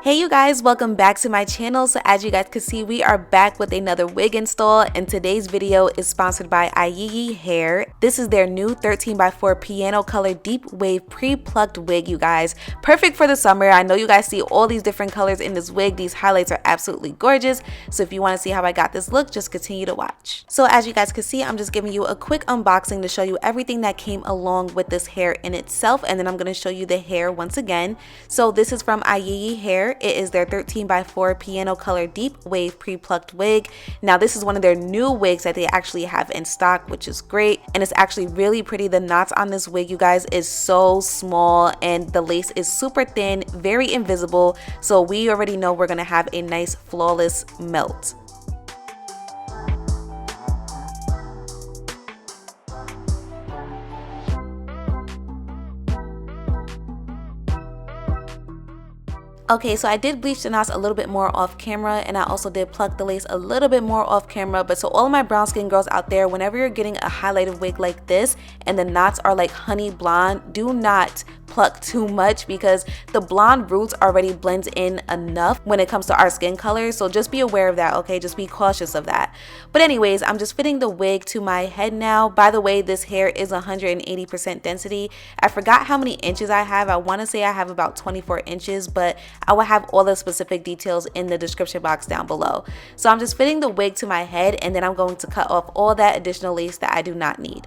Hey you guys, welcome back to my channel. So as you guys can see, we are back with another wig install, and today's video is sponsored by Ayiyi hair. This is their new 13x4 piano color deep wave pre-plucked wig, you guys. Perfect for the summer. I know you guys see all these different colors in this wig. These highlights are absolutely gorgeous. So if you want to see how I got this look, just continue to watch. So as you guys can see, I'm just giving you a quick unboxing to show you everything that came along with this hair in itself, and then I'm going to show you the hair once again. So this is from Ayiyi hair. It is their 13x4 piano color deep wave pre-plucked wig. Now this is one of their new wigs that they actually have in stock, which is great, and it's actually really pretty. The knots on this wig, you guys, is so small, and the lace is super thin, very invisible, so we already know we're gonna have a nice flawless melt. Okay, so I did bleach the knots a little bit more off camera, and I also did pluck the lace a little bit more off camera. But so all of my brown skin girls out there, whenever you're getting a highlighted wig like this and the knots are like honey blonde, do not pluck too much because the blonde roots already blends in enough when it comes to our skin color. So just be aware of that, okay? Just be cautious of that. But anyways, I'm just fitting the wig to my head now. By the way, this hair is 180% density. I forgot how many inches I have. I want to say I have about 24 inches, but I will have all the specific details in the description box down below. So I'm just fitting the wig to my head, and then I'm going to cut off all that additional lace that I do not need.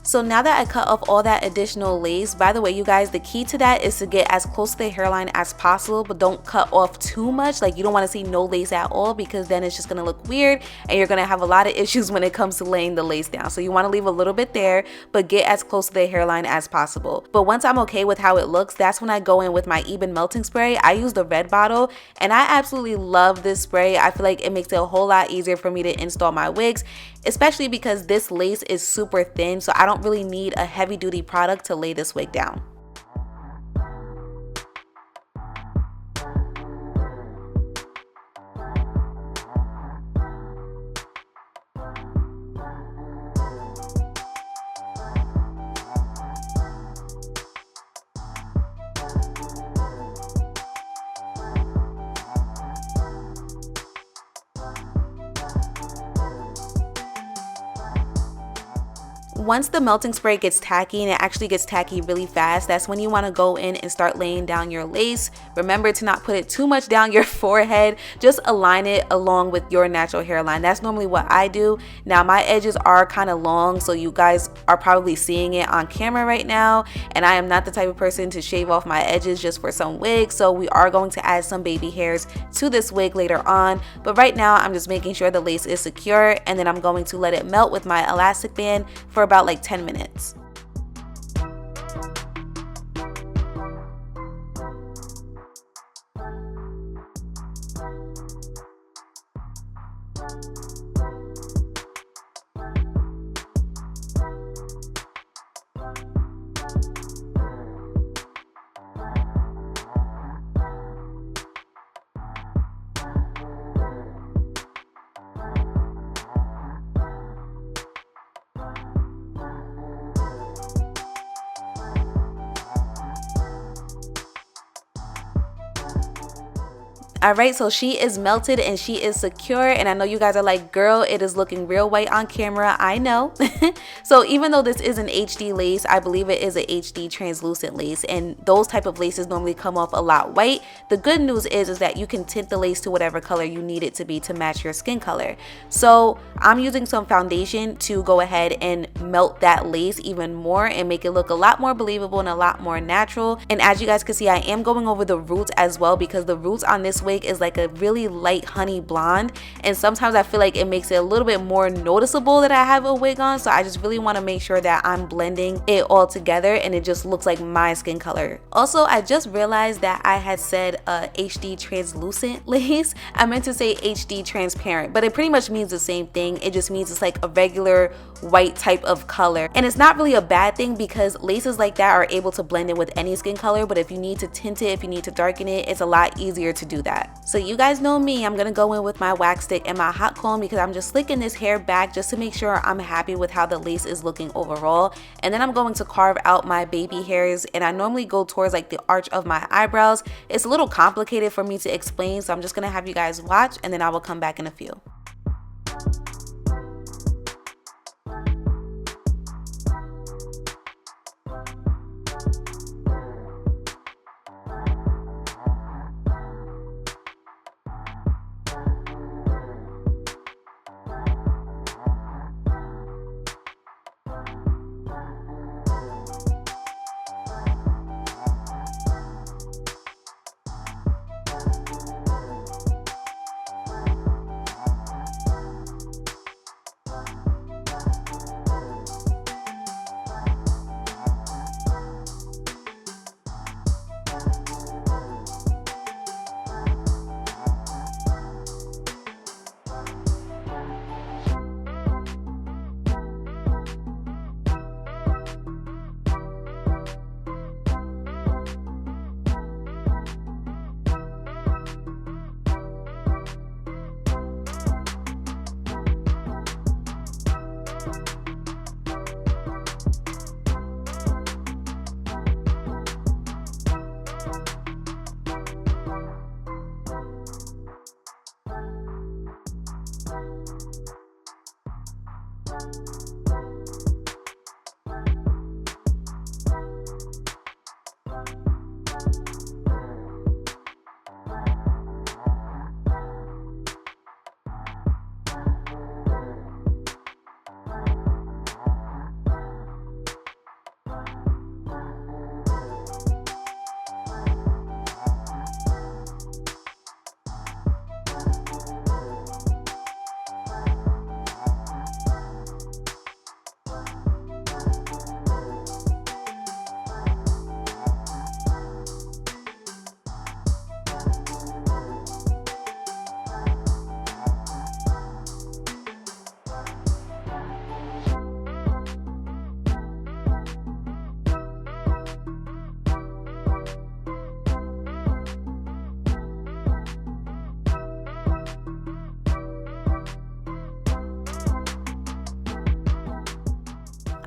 So now that I cut off all that additional lace, by the way, you guys, the key to that is to get as close to the hairline as possible, but don't cut off too much. Like, you don't want to see no lace at all, because then it's just going to look weird and you're going to have a lot of issues when it comes to laying the lace down. So you want to leave a little bit there, but get as close to the hairline as possible. But once I'm okay with how it looks, that's when I go in with my Ebin melting spray. I use the red bottle, and I absolutely love this spray. I feel like it makes it a whole lot easier for me to install my wigs, especially because this lace is super thin, so I don't really need a heavy duty product to lay this wig down. Once the melting spray gets tacky, and it actually gets tacky really fast, that's when you want to go in and start laying down your lace. Remember to not put it too much down your forehead. Just align it along with your natural hairline. That's normally what I do. Now my edges are kind of long, so you guys are probably seeing it on camera right now, and I am not the type of person to shave off my edges just for some wigs, so we are going to add some baby hairs to this wig later on. But right now I'm just making sure the lace is secure, and then I'm going to let it melt with my elastic band for about like 10 minutes. Alright, so she is melted and she is secure, and I know you guys are like, girl, it is looking real white on camera. I know. So even though this is an HD lace, I believe it is a HD translucent lace, and those type of laces normally come off a lot white. The good news is that you can tint the lace to whatever color you need it to be to match your skin color. So I'm using some foundation to go ahead and melt that lace even more and make it look a lot more believable and a lot more natural. And as you guys can see, I am going over the roots as well, because the roots on this wig is like a really light honey blonde, and sometimes I feel like it makes it a little bit more noticeable that I have a wig on. So I just really want to make sure that I'm blending it all together and it just looks like my skin color. Also, I just realized that I had said HD translucent lace. I meant to say HD transparent, but it pretty much means the same thing. It just means it's like a regular white type of color, and it's not really a bad thing because laces like that are able to blend in with any skin color. But if you need to tint it, if you need to darken it, it's a lot easier to do that. So you guys know me, I'm gonna go in with my wax stick and my hot comb because I'm just slicking this hair back just to make sure I'm happy with how the lace is looking overall. And then I'm going to carve out my baby hairs, and I normally go towards like the arch of my eyebrows. It's a little complicated for me to explain, so I'm just gonna have you guys watch and then I will come back in a few.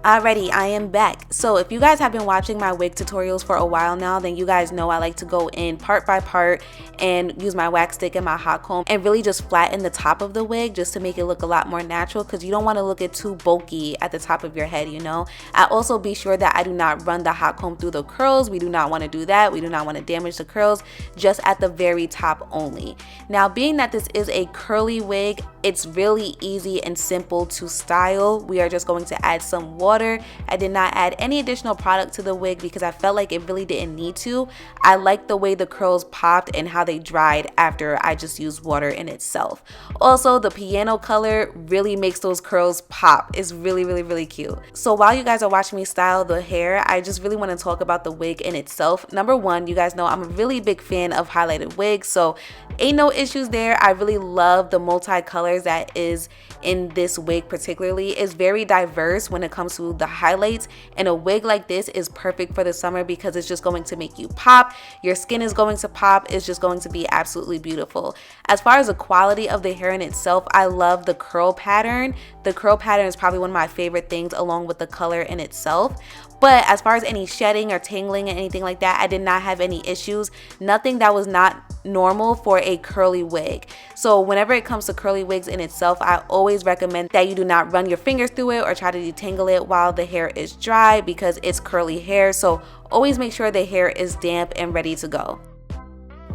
Alrighty, I am back. So if you guys have been watching my wig tutorials for a while now, then you guys know I like to go in part by part and use my wax stick and my hot comb and really just flatten the top of the wig just to make it look a lot more natural, because you don't want to look it too bulky at the top of your head, you know. I also be sure that I do not run the hot comb through the curls. We do not want to do that. We do not want to damage the curls, just at the very top only. Now, being that this is a curly wig, it's really easy and simple to style. We are just going to add some water. I did not add any additional product to the wig because I felt like it really didn't need to. I like the way the curls popped and how they dried after I just used water in itself. Also, the piano color really makes those curls pop. It's really, really, really cute. So while you guys are watching me style the hair, I just really want to talk about the wig in itself. Number one, you guys know I'm a really big fan of highlighted wigs, so ain't no issues there. I really love the multi-colors that is in this wig particularly. It's very diverse when it comes to the highlights, and a wig like this is perfect for the summer because it's just going to make you pop. Your skin is going to pop. It's just going to be absolutely beautiful. As far as the quality of the hair in itself, I love the curl pattern. The curl pattern is probably one of my favorite things along with the color in itself. But as far as any shedding or tangling and anything like that, I did not have any issues. Nothing that was not normal for a curly wig. So whenever it comes to curly wigs in itself, I always recommend that you do not run your fingers through it or try to detangle it while the hair is dry, because it's curly hair. So always make sure the hair is damp and ready to go.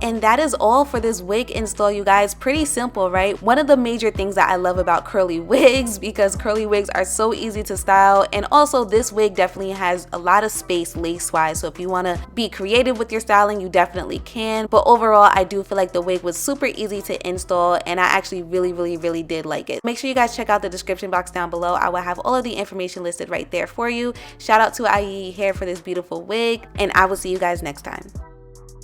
And that is all for this wig install, you guys. Pretty simple, right? One of the major things that I love about curly wigs, because curly wigs are so easy to style, and also this wig definitely has a lot of space lace wise, so if you want to be creative with your styling, you definitely can. But overall, I do feel like the wig was super easy to install, and I actually really did like it. Make sure you guys check out the description box down below. I will have all of the information listed right there for you. Shout out to Ayiyi Hair for this beautiful wig, and I will see you guys next time.